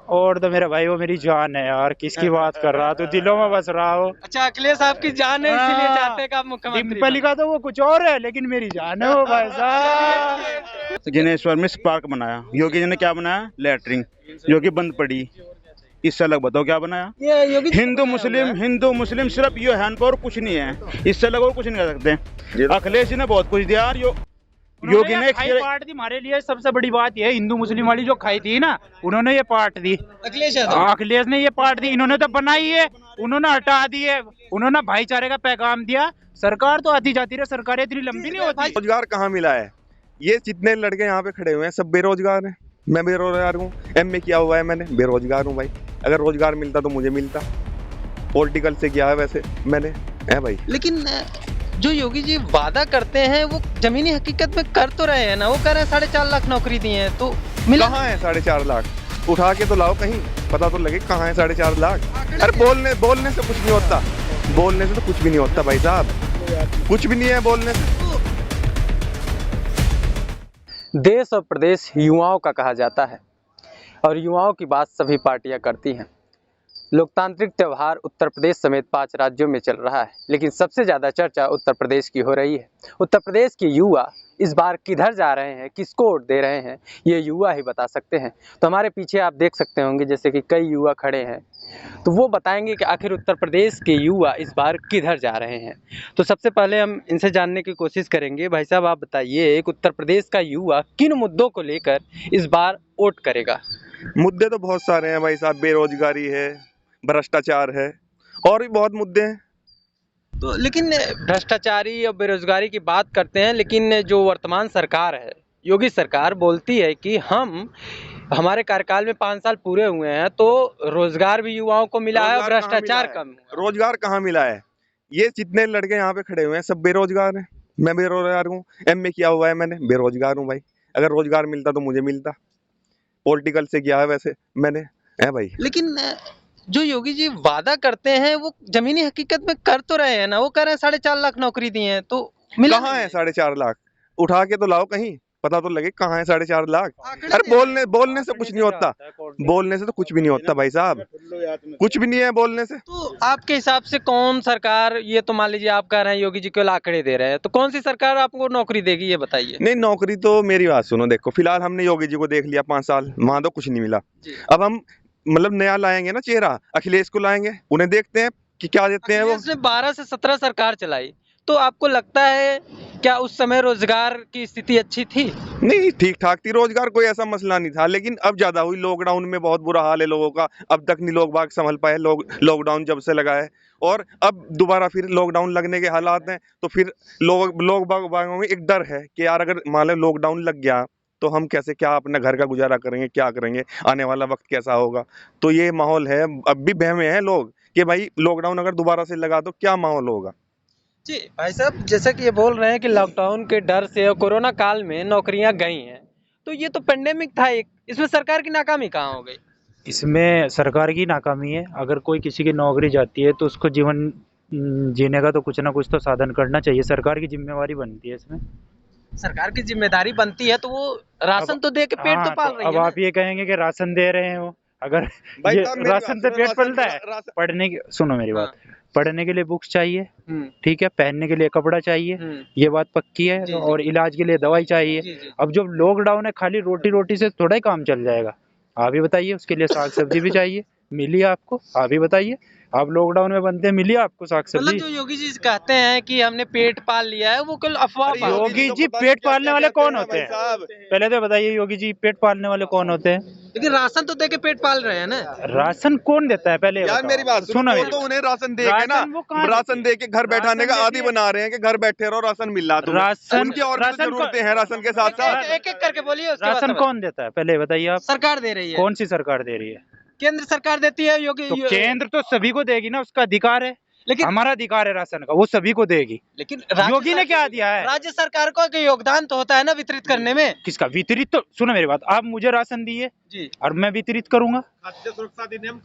और तो मेरा भाई वो मेरी जान है यार, किसकी बात कर रहा, तो दिलों में बस रहा हो। अच्छा, अखिलेश आपकी जान है इसीलिए हाँ। चाहते हैं कि आप मुख्यमंत्री डिम्पल का तो वो कुछ और है, लेकिन मेरी जान है वो भाई साहब। जिनेश्वर में पार्क बनाया, योगी जी ने क्या बनाया? लैटरिन, जो कि बंद पड़ी। इससे अलग बताओ क्या बनाया? ये योगी जी हिंदू मुस्लिम सिर्फ ये है और कुछ नहीं है, इससे अलग और कुछ नहीं कर सकते। अखिलेश जी ने बहुत कुछ दिया यार। योगी ने खाई पार्ट दी हमारे लिए। सबसे बड़ी बात ये है, हिंदू मुस्लिम वाली जो खाई थी ना, उन्होंने ये पार्ट दी। अखिलेश ने ये पार्ट दी, इन्होंने तो बनाई है, उन्होंने हटा दी है। उन्होंने भाईचारे का पैगाम दिया। सरकार तो आती जाती रहे, सरकारें इतनी लंबी नहीं होती। रोजगार कहाँ मिला है? ये जितने लड़के यहाँ पे खड़े हुए हैं सब बेरोजगार हैं। मैं बेरोजगार हूँ, एमए किया हुआ है मैंने, बेरोजगार हूँ भाई। अगर रोजगार मिलता तो मुझे मिलता। पॉलिटिकल से किया है वैसे मैंने, है भाई। लेकिन जो योगी जी वादा करते हैं वो जमीनी हकीकत में कर तो रहे हैं ना। वो कह रहे हैं 4.5 लाख नौकरी दी है, तो मिला कहाँ है 4.5 लाख? उठा के तो लाओ कहीं, पता तो लगे कहाँ है 4.5 लाख। अरे बोलने से कुछ नहीं होता, बोलने से तो कुछ भी नहीं होता भाई साहब, कुछ भी नहीं है बोलने से। देश और प्रदेश युवाओं का कहा जाता है और युवाओं की बात सभी पार्टियां करती हैं। लोकतांत्रिक त्यौहार उत्तर प्रदेश समेत 5 राज्यों में चल रहा है, लेकिन सबसे ज़्यादा चर्चा उत्तर प्रदेश की हो रही है। उत्तर प्रदेश के युवा इस बार किधर जा रहे हैं, किसको वोट दे रहे हैं, ये युवा ही बता सकते हैं। तो हमारे पीछे आप देख सकते होंगे जैसे कि कई युवा खड़े हैं, तो वो बताएंगे कि आखिर उत्तर प्रदेश के युवा इस बार किधर जा रहे हैं। तो सबसे पहले हम इनसे जानने की कोशिश करेंगे। भाई साहब, आप बताइए कि उत्तर प्रदेश का युवा किन मुद्दों को लेकर इस बार वोट करेगा? मुद्दे तो बहुत सारे हैं भाई साहब, बेरोजगारी है, भ्रष्टाचार है, और भी बहुत मुद्दे हैं। तो लेकिन भ्रष्टाचारी और बेरोजगारी की बात करते हैं, लेकिन जो वर्तमान सरकार है, योगी सरकार, बोलती है कि हमारे कार्यकाल में 5 साल पूरे हुए हैं तो रोजगार भी युवाओं को मिला है और भ्रष्टाचार कम हुआ। रोजगार कहाँ मिला है? ये जितने लड़के यहाँ पे खड़े हुए हैं सब बेरोजगार हैं। मैं बेरोजगार हूँ, एमए किया हुआ है मैंने, बेरोजगार हूँ भाई। अगर रोजगार मिलता तो मुझे मिलता। पॉलिटिकल से किया है वैसे मैंने, है भाई। लेकिन जो योगी जी वादा करते हैं वो जमीनी हकीकत में कर तो रहे हैं ना। वो कह रहे हैं 4.5 लाख नौकरी दी है, तो मिला कहाँ है 4.5 लाख? उठा के तो लाओ कहीं, पता तो लगे कहाँ है 4.5 लाख। अरे बोलने से कुछ नहीं होता, बोलने से तो कुछ भी नहीं होता भाई साहब, कुछ भी नहीं है बोलने से। तो आपके हिसाब से कौन सरकार, ये तो मान लीजिए आप कह रहे हैं योगी जी को आंकड़े दे रहे हैं, तो कौन सी सरकार आपको नौकरी देगी, ये बताइए। नहीं, नौकरी तो मेरी बात सुनो, देखो फिलहाल हमने योगी जी को देख लिया 5 साल, वहां तो कुछ नहीं मिला। अब हम मतलब नया लाएंगे ना चेहरा, अखिलेश को लाएंगे, उन्हें देखते हैं कि क्या देते हैं वो। उसने 12 से 17 सरकार चलाई, तो आपको लगता है क्या उस समय रोजगार की स्थिति अच्छी थी? नहीं, ठीक ठाक थी रोजगार, कोई ऐसा मसला नहीं था, लेकिन अब ज्यादा हुई। लॉकडाउन में बहुत बुरा हाल है लोगों का, अब तक नहीं लोग बाग संभल पाए। लॉकडाउन जब से लगा है और अब दोबारा फिर लॉकडाउन लगने के हालात हैं, तो फिर लोग बागों में एक डर है कि यार अगर मान लो लॉकडाउन लग गया तो हम कैसे, क्या अपने घर का गुजारा करेंगे, क्या करेंगे, आने वाला वक्त कैसा होगा। तो ये माहौल है, अब भी बहमे हैं लोग कि भाई लॉकडाउन अगर दोबारा से लगा तो क्या माहौल होगा। जी भाई साहब, जैसा कि ये बोल रहे हैं कि लॉकडाउन के डर से और कोरोना काल में नौकरियां गई हैं, तो ये तो पेंडेमिक था एक, इसमें सरकार की नाकामी कहाँ हो गई? इसमें सरकार की नाकामी है। अगर कोई किसी की नौकरी जाती है तो उसको जीवन जीने का तो कुछ ना कुछ तो साधन करना चाहिए। सरकार की जिम्मेवारी बनती है इसमें। सरकार की जिम्मेदारी बनती है तो वो राशन तो दे के पेट तो पाल रही है अब ना। आप ये कहेंगे कि राशन दे रहे हैं वो, अगर भाई ये साहब, मेरी राशन से बात पेट सुनो, पलता है। राशन- पढ़ने की, सुनो मेरी बात, पढ़ने के लिए बुक्स चाहिए, ठीक है, पहनने के लिए कपड़ा चाहिए, ये बात पक्की है, जी, जी। और इलाज के लिए दवाई चाहिए। जी, जी। अब जब लॉकडाउन है, खाली रोटी से थोड़ा ही काम चल जाएगा। आप ही बताइए, उसके लिए साग सब्जी भी चाहिए, मिली आपको? आप ही बताइए, आप लॉकडाउन में बनते हैं, मिली आपको साग मतलब सब्जी? जो योगी जी कहते हैं कि हमने पेट पाल लिया है, वो केवल अफवाह अरे बात है। योगी तो जी पता पेट नहीं पालने क्या वाले कहते कौन हैं होते भाई हैं? साहब। पहले तो बताइए, योगी जी पेट पालने वाले कौन होते हैं? लेकिन राशन तो दे के पेट पाल रहे हैं ना। राशन कौन देता है पहले? यार मेरी बात सुनो, मेरी तो बात। उन्हें राशन दे के ना, राशन वो कहाँ राशन देते दे के घर बैठाने का राशन आदि देते बना रहे हैं कि घर बैठे रहो, राशन मिल रहा तुम्हें। राशन- उनकी और भी तो राशन जरूरतें हैं राशन के साथ साथ। एक एक करके बोलिए, उसके बाद राशन सब। कौन देता है पहले बताइए आप? सरकार दे रही है। कौन सी सरकार दे रही है? केंद्र सरकार देती है। योगी तो केंद्र तो सभी को देगी ना, उसका अधिकार है। लेकिन हमारा अधिकार है राशन का, वो सभी को देगी। लेकिन योगी ने क्या दिया है? राज्य सरकार को एक योगदान तो होता है ना वितरित करने में। किसका वितरित? तो सुनो मेरी बात, आप मुझे राशन दिए जी। और मैं वितरित करूंगा। खाद्य सुरक्षा अधिनियम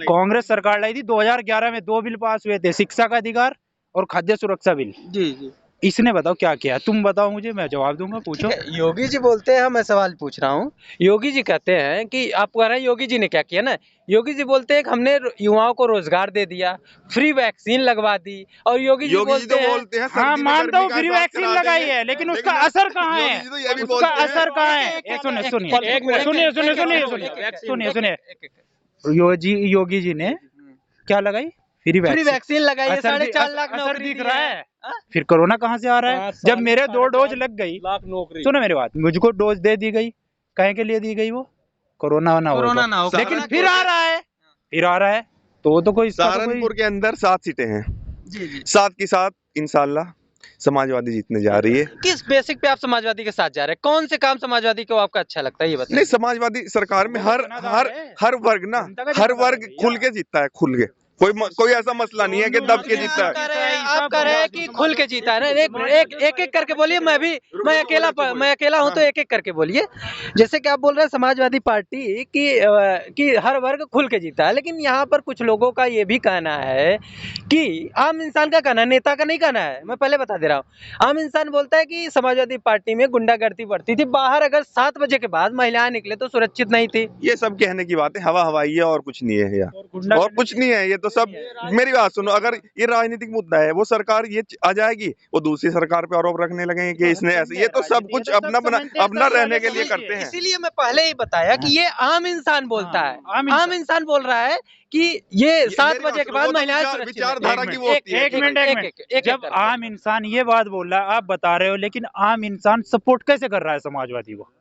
कांग्रेस सरकार लाई थी, 2011 में 2 बिल पास हुए थे, शिक्षा का अधिकार और खाद्य सुरक्षा बिल। जी जी। इसने बताओ क्या किया, तुम बताओ मुझे, मैं जवाब दूंगा, पूछो। ठीक है, योगी जी बोलते हैं, मैं सवाल पूछ रहा हूँ। योगी जी कहते हैं कि आप कह रहे हैं योगी जी ने क्या किया ना, योगी जी बोलते हैं कि हमने युवाओं को रोजगार दे दिया, फ्री वैक्सीन लगवा दी, और योगी जी योगी जी तो बोलते हैं बोलते हैं हाँ सर्दी में मानता हूँ गर्मी का फ्री एहसास वैक्सीन करा लगाई देंगे। है, लेकिन लेकिन उसका असर कहाँ है? योगी जी तो ये भी उसका बोलते हैं असर कहाँ है? सुनिए योगी जी ने क्या लगाई? फ्री फ्री वैक्सीन लगाई है, असर 4.5 लाख असर नौकरी दिख दी रहा है। है। फिर कोरोना कहाँ से आ रहा है? जब मेरे 2 डोज लग गई, सुनो मेरी बात, मुझको डोज दे दी गई, काहे के लिए दी गई? वो कोरोना ना हो कोरोना तो। ना हो, लेकिन कोरोना फिर आ रहा है, तो वो तो कोई इसका तो कोई सहारनपुर के अंदर 7 सीटें हैं, जी जी। 7 की 7 इंशाल्लाह समाजवादी जीतने जा रही है। किस बेसिक पे आप समाजवादी के साथ जा रहे हैं? कौन से काम समाजवादी को आपका अच्छा लगता है, ये बताइए। नहीं, समाजवादी सरकार में हर वर्ग ना, जनता का हर जनता वर्ग है खुल के जीतता है, खुल के। कोई ऐसा मसला नहीं है कि दब के जीतता है। आप कह रहे हैं कि खुल के जीता है ना, एक एक करके बोलिए। मैं अकेला हूं तो एक एक करके बोलिए। जैसे कि आप बोल रहे हैं समाजवादी पार्टी कि हर वर्ग खुल के जीता है, लेकिन यहाँ पर कुछ लोगों का ये भी कहना है कि आम इंसान का कहना है, नेता का नहीं कहना है, मैं पहले बता दे रहा हूँ। आम इंसान बोलता है कि समाजवादी पार्टी में गुंडागर्दी बढ़ती थी, बाहर अगर 7 बजे के बाद महिलाएं निकले तो सुरक्षित नहीं थी। ये सब कहने की बात है, हवा हवाई है और कुछ नहीं है यार, और कुछ नहीं है। ये तो सब, मेरी बात सुनो, अगर ये राजनीतिक मुद्दा है, वो सरकार ये आ जाएगी, वो दूसरी सरकार पे आरोप रखने लगेंगे कि इसने ऐसे, ये तो सब कुछ अपना रहने के लिए करते हैं। इसीलिए मैं पहले ही बताया कि ये आम इंसान बोलता है, आम इंसान बोल रहा है कि ये 7 बजे के बाद महिलाएं सुरक्षित हैं। विचारधारा की वो होती है। एक मिनट, जब आम इंसान ये बात बोल रहा है, आप बता रहे हो, लेकिन आम इंसान सपोर्ट कैसे कर रहा है समाजवादी को?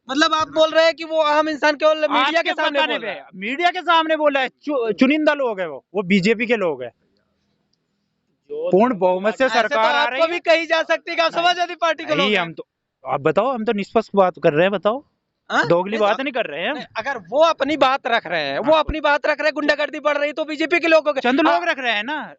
मतलब आप बोल रहे हैं कि वो आम इंसान केवल मीडिया के सामने बोल रहा है। मीडिया के सामने बोला है, चुनिंदा लोग है, वो बीजेपी के लोग हैं। पूर्ण बहुमत से सरकार आ रही है, भी कही जा सकती है कि आप समाजवादी पार्टी को लोग नहीं, हैं। हम तो, आप बताओ, हम तो निष्पक्ष बात कर रहे हैं, बताओ, हाँ? दोगली बात नहीं कर रहे हैं हम। अगर वो अपनी बात रख रहे हैं, गुंडागर्दी बढ़ रही है, तो बीजेपी के लोग चंद लोग रख रहे हैं ना।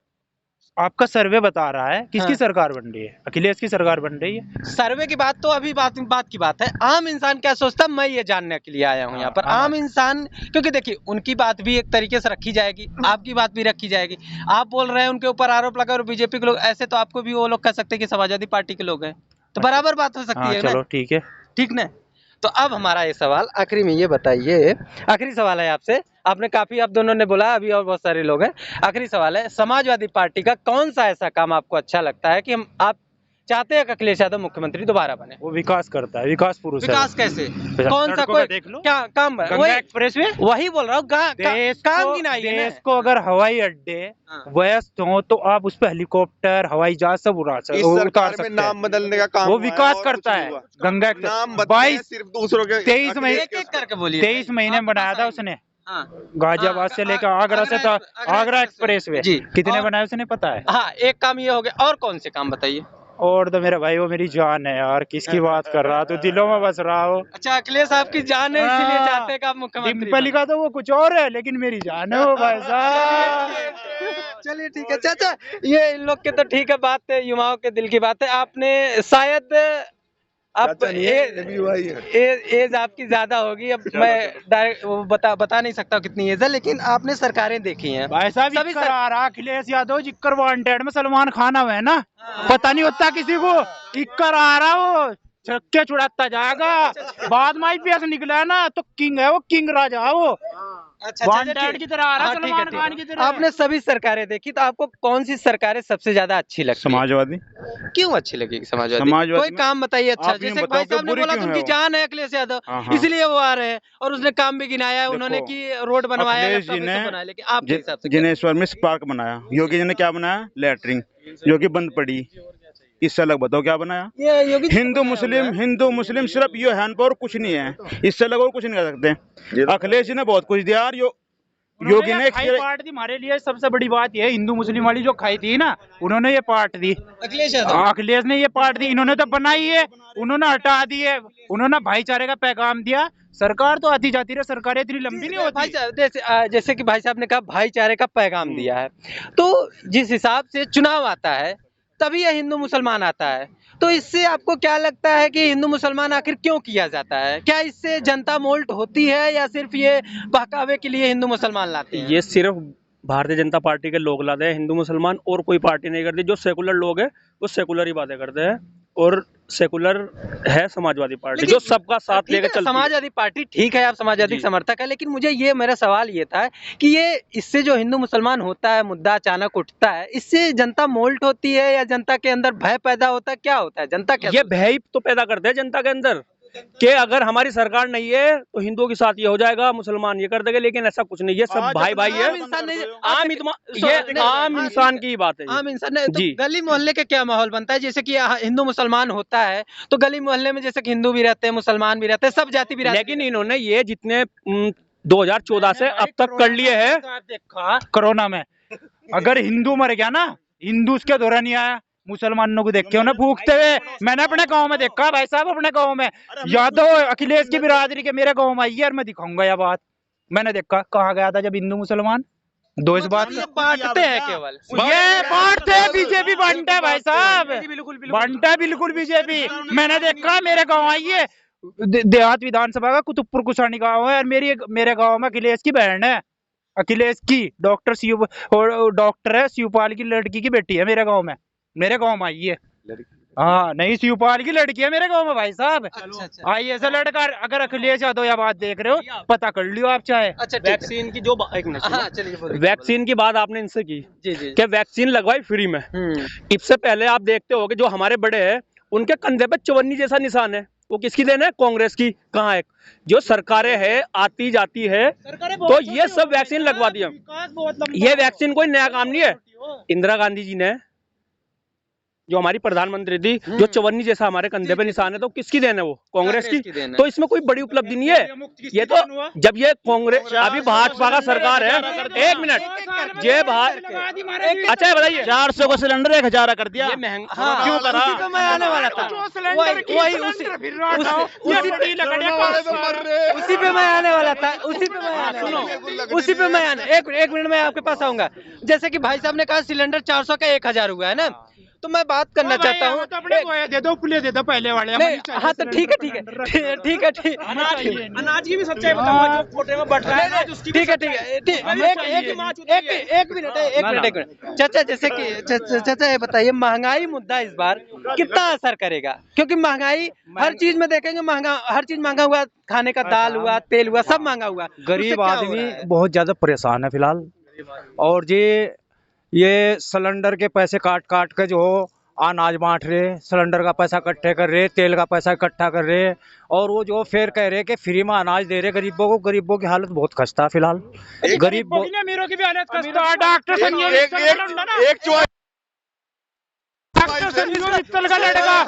आपका सर्वे बता रहा है किसकी हाँ। सरकार बन रही है? अखिलेश की सरकार बन रही है। सर्वे की बात तो अभी बात की बात है। आम इंसान क्या सोचता है, मैं ये जानने के लिए आया हूँ यहाँ पर। हाँ। आम इंसान, क्योंकि देखिए उनकी बात भी एक तरीके से रखी जाएगी, आपकी बात भी रखी जाएगी। आप बोल रहे हैं उनके ऊपर आरोप लगा और बीजेपी के लोग, ऐसे तो आपको भी वो लोग कह सकते हैं कि समाजवादी पार्टी के लोग हैं, तो बराबर बात हो सकती है ना। चलो ठीक है, ठीक ना। तो अब हमारा ये सवाल आखिरी में, ये बताइए, आखिरी सवाल है आपसे। आपने काफी, आप दोनों ने बोला, अभी और बहुत सारे लोग हैं। आखिरी सवाल है, समाजवादी पार्टी का कौन सा ऐसा काम आपको अच्छा लगता है कि आप चाहते हैं कि अखिलेश यादव मुख्यमंत्री दोबारा बने? वो विकास करता है, विकास पुरुष है। विकास कैसे, कौन सा, कोई देख लो, क्या काम है? गंगा एक्सप्रेस वे, वही बोल रहा हूँ, काम गिनाइए ना। देश को अगर हवाई अड्डे व्यस्त हो तो आप उस पर हेलीकॉप्टर, हवाई जहाज सब इस सरकार में नाम बदलने का काम वो हुआ है विकास और करता कुछ है। नहीं हुआ। गंगा नाम 22 सिर्फ दूसरों के 23 महीने, एक एक करके बोलिए। 23 महीने में बनाया था उसने, हाँ। गाजियाबाद से लेकर आगरा से, तो आगरा एक्सप्रेस वे जी। कितने और- बनाए उसने पता है? हाँ, एक काम ये हो गया, और कौन से काम बताइए। और तो मेरा भाई, वो मेरी जान है यार, किसकी बात कर रहा, तो दिलों में बस रहा हो। अच्छा, अखिलेश आपकी जान है, इसीलिए हाँ। चाहते हैं कि आप मुख्यमंत्री डिम्पल का तो वो कुछ और है, लेकिन मेरी जान है वो भाई साहब। चलिए ठीक है चाचा, ये इन लोग के तो ठीक है, बात है, युवाओं के दिल की बात है। आपने शायद आप एज आपकी ज्यादा होगी, अब मैं डायरेक्ट बता नहीं सकता कितनी एज है, लेकिन आपने सरकारें देखी हैं भाई साहब, सभी इक्कर आ रहा अखिलेश यादव, जिक्कर वांटेड में सलमान खान है ना, पता नहीं होता किसी को। इक्कर आ रहा वो छक्के छुड़ाता जाएगा, बाद में आईपीएस निकला है ना, तो किंग है वो, किंग राजा है वो। वांटेड की तरह आ रहा, सलमान खान की तरह। आपने सभी सरकारें देखी, तो आपको कौन सी सरकारें सबसे ज्यादा अच्छी लगती है? समाजवादी। क्यों अच्छी लगेगी समाजवादी? कोई काम बताइए अच्छा। आप यूं जैसे बताओ भाई साहब कि ने बुरी बोला क्यों कि है उनकी वो? जान है अखिलेश यादव, हाँ। इसलिए वो आ रहे हैं, और उसने काम भी गिनाया है उन्होंने देखो, कि रोड बनवाया, अखिलेश जी ने बनाया, लेकिन आपके हिसाब से क्या? जिनेश्वर में पार्क बनाया, योगी जी ने क्या बनाया? लैटरिन, जो कि बंद पड़ी। इससे अलग बताओ क्या बनाया? ये योगी जी हिंदू मुस्लिम सिर्फ ये हैंड पावर, कुछ नहीं है। इससे अलग और कुछ नहीं कर सकते। अखिलेश जी ने बहुत कुछ दिया, और योगी ने खाई पार्ट दी हमारे लिए। सबसे बड़ी बात ये हिंदू मुस्लिम वाली जो खाई थी ना, उन्होंने ये पार्ट दी, अखिलेश ने ये पार्ट दी, इन्होंने तो बनाई है, उन्होंने हटा दी है, उन्होंने भाईचारे का पैगाम दिया। सरकार तो आती जाती रहे, सरकारें इतनी लंबी नहीं होती। भाई साहब, जैसे कि भाई साहब ने कहा भाईचारे का पैगाम दिया है, तो जिस हिसाब से चुनाव आता है तभी यह हिंदू मुसलमान आता है, तो इससे आपको क्या लगता है कि हिंदू मुसलमान आखिर क्यों किया जाता है? क्या इससे जनता मोल्ट होती है, या सिर्फ ये बहकावे के लिए हिंदू मुसलमान लाते हैं? ये सिर्फ भारतीय जनता पार्टी के लोग लाते हैं, हिंदू मुसलमान और कोई पार्टी नहीं करती। जो सेकुलर लोग हैं वो सेकुलर ही बातें करते हैं, और सेकुलर है समाजवादी पार्टी जो सबका साथ ठीक लेकर है, चलती है। समाजवादी पार्टी ठीक है, आप समाजवादी जी। समर्थक है, लेकिन मुझे ये मेरा सवाल ये था कि ये इससे जो हिंदू मुसलमान होता है, मुद्दा अचानक उठता है, इससे जनता मोल्ट होती है या जनता के अंदर भय पैदा होता है, क्या होता है जनता क्या ये भय ही तो पैदा करते हैं जनता के अंदर कि अगर हमारी सरकार नहीं है तो हिंदुओं के साथ ये हो जाएगा, मुसलमान ये कर देंगे, लेकिन ऐसा कुछ नहीं है, सब भाई भाई है। आम इंसान नहीं, ये आम इंसान की बात है। आम इंसान नहीं, तो जी। गली मोहल्ले के क्या माहौल बनता है? जैसे कि हिंदू मुसलमान होता है तो गली मोहल्ले में जैसे कि हिंदू भी रहते हैं, मुसलमान भी रहते हैं, सब जाति भी रहते हैं। लेकिन इन्होंने ये जितने 2014 से अब तक कर लिए हैं। देखा कोरोना में अगर हिंदू मर गया ना, हिंदू उसके दौरान नहीं आया, मुसलमानों को देख के उन्हें फूकते हुए मैंने अपने गांव में देखा भाई साहब, अपने गांव में यादव अखिलेश की बिरादरी के मेरे गांव में आई है, और मैं दिखाऊंगा यह बात। मैंने देखा कहा गया था जब हिंदू मुसलमान दो इस बात ये बांटते हैं केवल। ये बांटते हैं, बीजेपी बांटता है भाई साहब, बांटता है बिल्कुल बीजेपी। मैंने देखा मेरे गांव आई है, देहात विधानसभा का कुतुबपुर कुसानी गांव है, और मेरे गांव में अखिलेश की बहन है, अखिलेश की डॉक्टर है, शिवपाल की लड़की की बेटी है मेरे गांव में आई है। हाँ नहीं, शिवपाल की लड़की है मेरे गांव में भाई साहब। अच्छा। आई ऐसा लड़का, अगर अखिलेश यादव यह बात देख रहे हो पता कर लियो आप चाहे। अच्छा, ठीक है। वैक्सीन की जो एक मिनट हाँ, चलिए बोलिए। वैक्सीन की बात आपने इनसे की जी जी। कि वैक्सीन लगवाई फ्री में। इससे पहले आप देखते हो कि जो हमारे बड़े हैं उनके कंधे पे चवन्नी जैसा निशान है, वो किसकी देन है? कांग्रेस की। कहाँ है? जो सरकारें है आती जाती है तो ये सब वैक्सीन लगवा दिया। ये वैक्सीन कोई नया काम नहीं है। इंदिरा गांधी जी ने, जो हमारी प्रधानमंत्री थी, जो चवन्नी जैसा हमारे कंधे पे निशान है, तो किसकी देन है? वो कांग्रेस की। तो इसमें कोई बड़ी उपलब्धि नहीं है। ये तो जब ये कांग्रेस, अभी भाजपा का सरकार है। एक मिनट, ये अच्छा बताइए, 400 का सिलेंडर 1000 कर दिया। ये महंगा हाँ, क्यों करा? उसी पे मैं आने वाला था। उसी पे मैं आने वाला था। उसी पे मैं आने, एक मिनट में आपके पास आऊंगा। जैसे कि भाई साहब ने कहा सिलेंडर 400 का 1000 हुआ है ना, तो मैं बात करना चाहता हूँ। दे दो पुलिस दे दो पहले वाले। नहीं, हाँ तो ठीक है। अनाज की भी सच्चाई बताऊंगा, जो कोटे में बट रहा है अनाज उसकी। ठीक है। एक मिनट। चाचा, जैसे कि चाचा ये बताइए, महंगाई मुद्दा इस बार कितना असर करेगा? क्योंकि महंगाई हर चीज में देखेंगे, हर चीज महंगा हुआ, खाने का दाल हुआ, तेल हुआ, सब महंगा हुआ। गरीब आदमी बहुत ज्यादा परेशान है फिलहाल। और ये सिलेंडर के पैसे काट के जो अनाज बांट रहे, सिलेंडर का पैसा इकट्ठे कर रहे, तेल का पैसा इकट्ठा कर रहे, और वो जो फिर कह रहे कि फ्री में अनाज दे रहे गरीबों को। गरीबों की हालत बहुत खस्ता है फिलहाल। गरीबों की भी हालत खस्ता है। डॉक्टर संजीव मित्तल का लड़का,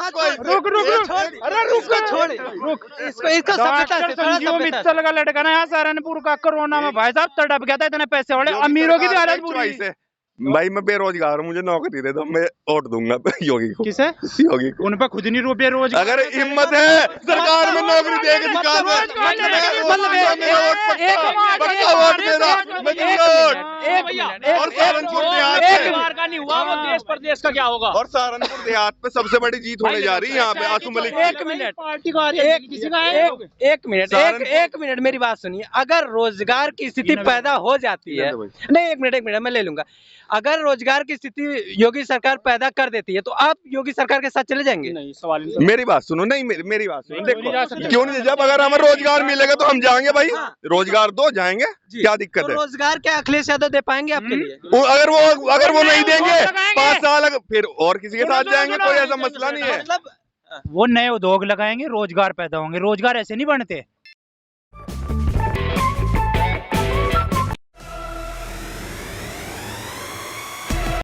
संजीव मित्तल का लड़का ना यहाँ सहारनपुर का कोरोना में भाई साहब तड़प गया था। इतने पैसे वाले अमीरों की भी हालत बुरी है। भाई मैं बेरोजगार हूँ, मुझे नौकरी दे दो, मैं वोट दूंगा योगी को। किसे? योगी को। उन पर खुद नहीं रुपये रोज। अगर हिम्मत है सरकार में नौकरी देगी, प्रदेश का क्या होगा? और सहारनपुर देहात पे सबसे बड़ी जीत होने जा रही है यहाँ पे आसू मलिक की। एक मिनट मेरी बात सुनिए। अगर रोजगार की स्थिति पैदा हो जाती है, नहीं एक मिनट मैं ले लूंगा। अगर रोजगार की स्थिति योगी सरकार पैदा कर देती है तो आप योगी सरकार के साथ चले जाएंगे? नहीं, सवाल नहीं। मेरी बात सुनो, नहीं मेरी बात सुनो, देखो क्यों नहीं, जब अगर हमें रोजगार मिलेगा तो हम जाएंगे भाई। रोजगार दो, जाएंगे, क्या दिक्कत तो है? रोजगार क्या अखिलेश यादव दे पाएंगे आपके लिए? अगर वो नहीं देंगे 5 साल फिर और किसी के साथ जाएंगे, कोई ऐसा मसला नहीं है। मतलब वो नए उद्योग लगाएंगे, रोजगार पैदा होंगे। रोजगार ऐसे नहीं बनते।